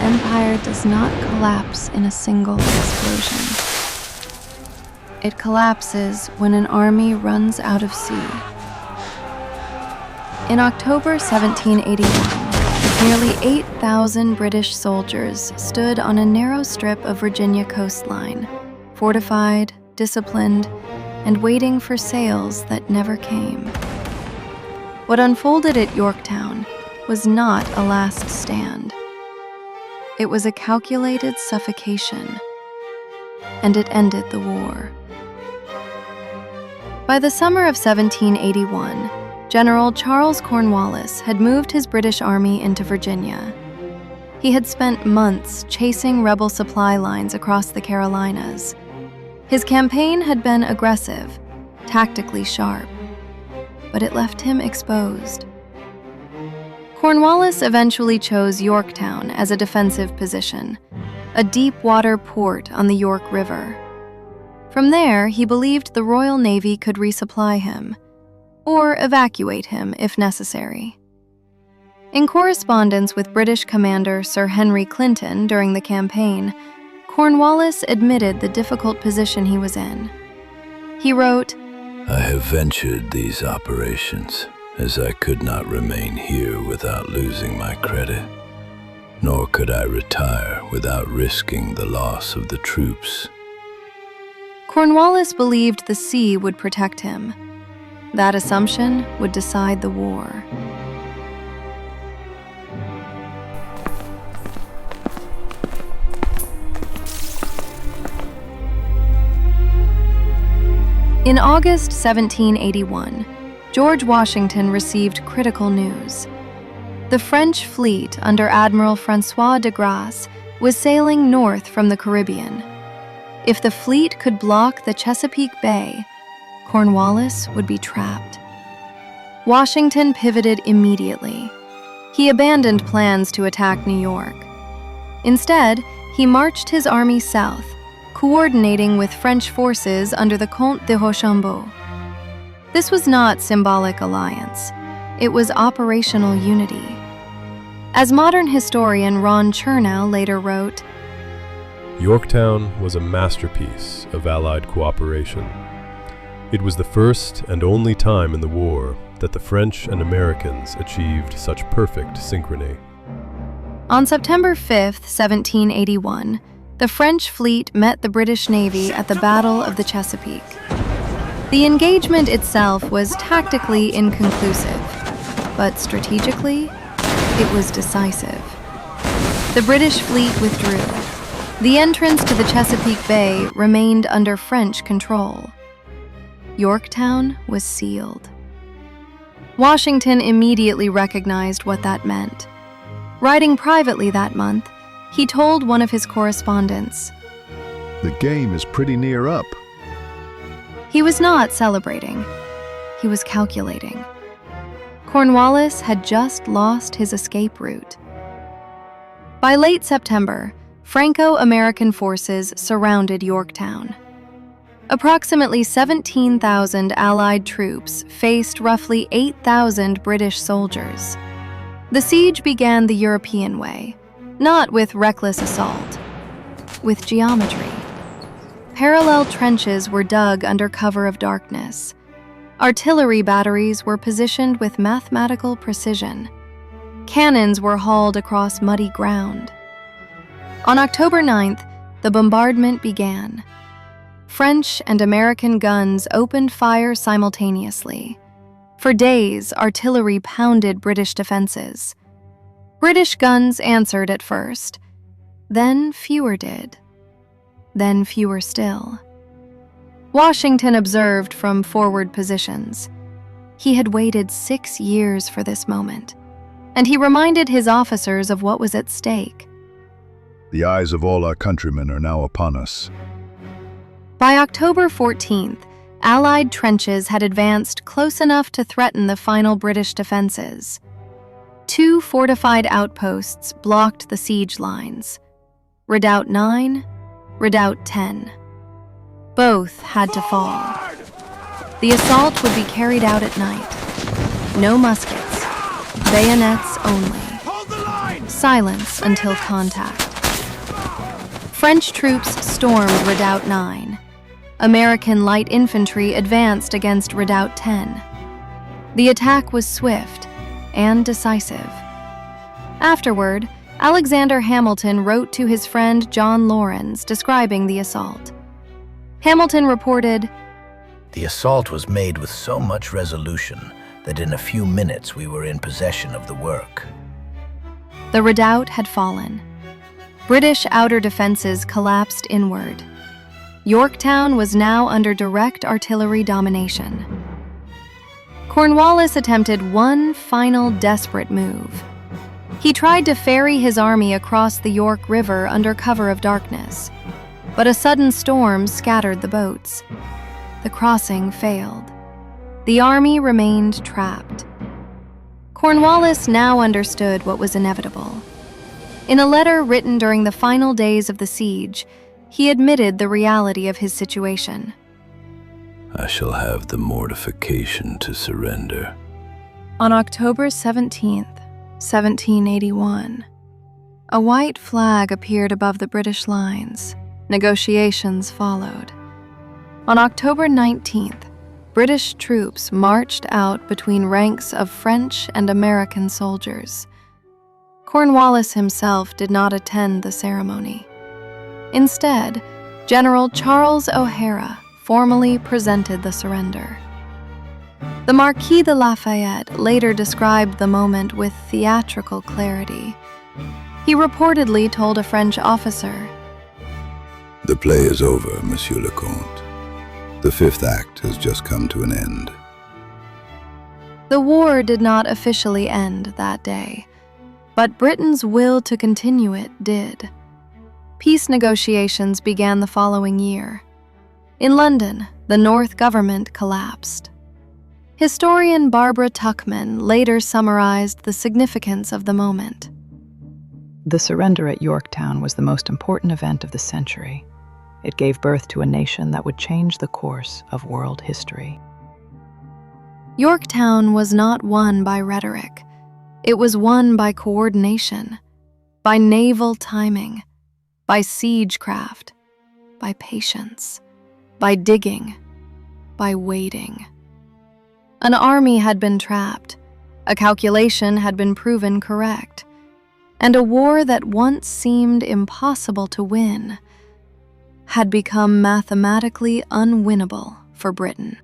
empire does not collapse in a single explosion. It collapses when an army runs out of sea. In October 1781, nearly 8,000 British soldiers stood on a narrow strip of Virginia coastline, fortified, disciplined, and waiting for sails that never came. What unfolded at Yorktown was not a last stand. It was a calculated suffocation, and it ended the war. By the summer of 1781, General Charles Cornwallis had moved his British army into Virginia. He had spent months chasing rebel supply lines across the Carolinas. His campaign had been aggressive, tactically sharp, but it left him exposed. Cornwallis eventually chose Yorktown as a defensive position, a deep-water port on the York River. From there, he believed the Royal Navy could resupply him, or evacuate him if necessary. In correspondence with British Commander Sir Henry Clinton during the campaign, Cornwallis admitted the difficult position he was in. He wrote, "I have ventured these operations, as I could not remain here without losing my credit, nor could I retire without risking the loss of the troops." Cornwallis believed the sea would protect him. That assumption would decide the war. In August 1781, George Washington received critical news. The French fleet under Admiral François de Grasse was sailing north from the Caribbean. If the fleet could block the Chesapeake Bay, Cornwallis would be trapped. Washington pivoted immediately. He abandoned plans to attack New York. Instead, he marched his army south, coordinating with French forces under the Comte de Rochambeau. This was not symbolic alliance. It was operational unity. As modern historian Ron Chernow later wrote, Yorktown was a masterpiece of Allied cooperation. It was the first and only time in the war that the French and Americans achieved such perfect synchrony. On September 5, 1781, the French fleet met the British Navy at the Battle of the Chesapeake. The engagement itself was tactically inconclusive, but strategically, it was decisive. The British fleet withdrew. The entrance to the Chesapeake Bay remained under French control. Yorktown was sealed. Washington immediately recognized what that meant. Writing privately that month, he told one of his correspondents, "The game is pretty near up." He was not celebrating. He was calculating. Cornwallis had just lost his escape route. By late September, Franco-American forces surrounded Yorktown. Approximately 17,000 Allied troops faced roughly 8,000 British soldiers. The siege began the European way, not with reckless assault, with geometry. Parallel trenches were dug under cover of darkness. Artillery batteries were positioned with mathematical precision. Cannons were hauled across muddy ground. On October 9th, the bombardment began. French and American guns opened fire simultaneously. For days, artillery pounded British defenses. British guns answered at first. Then fewer did. Then fewer still. Washington observed from forward positions. He had waited 6 years for this moment, and he reminded his officers of what was at stake. "The eyes of all our countrymen are now upon us." By October 14th, Allied trenches had advanced close enough to threaten the final British defenses. 2 fortified outposts blocked the siege lines: Redoubt 9, Redoubt 10. Both had to fall. The assault would be carried out at night. No muskets, bayonets only. Hold the line! silence until contact. French troops stormed Redoubt 9. American light infantry advanced against Redoubt 10. The attack was swift and decisive. Afterward, Alexander Hamilton wrote to his friend John Laurens describing the assault. Hamilton reported, "The assault was made with so much resolution that in a few minutes we were in possession of the work." The redoubt had fallen. British outer defenses collapsed inward. Yorktown was now under direct artillery domination. Cornwallis attempted one final desperate move. He tried to ferry his army across the York River under cover of darkness, but a sudden storm scattered the boats. The crossing failed. The army remained trapped. Cornwallis now understood what was inevitable. In a letter written during the final days of the siege, he admitted the reality of his situation. I shall have the mortification to surrender. On October 17th, 1781, a white flag appeared above the British lines. Negotiations followed. On October 19th, British troops marched out between ranks of French and American soldiers. Cornwallis himself did not attend the ceremony. Instead, General Charles O'Hara formally presented the surrender. The Marquis de Lafayette later described the moment with theatrical clarity. He reportedly told a French officer, The play is over, Monsieur le Comte. The fifth act has just come to an end. The war did not officially end that day, but Britain's will to continue it did. Peace negotiations began the following year. In London, the North government collapsed. Historian Barbara Tuchman later summarized the significance of the moment. The surrender at Yorktown was the most important event of the century. It gave birth to a nation that would change the course of world history. Yorktown was not won by rhetoric. It was won by coordination, by naval timing, by siegecraft, by patience, by digging, by waiting. An army had been trapped, a calculation had been proven correct, and a war that once seemed impossible to win had become mathematically unwinnable for Britain.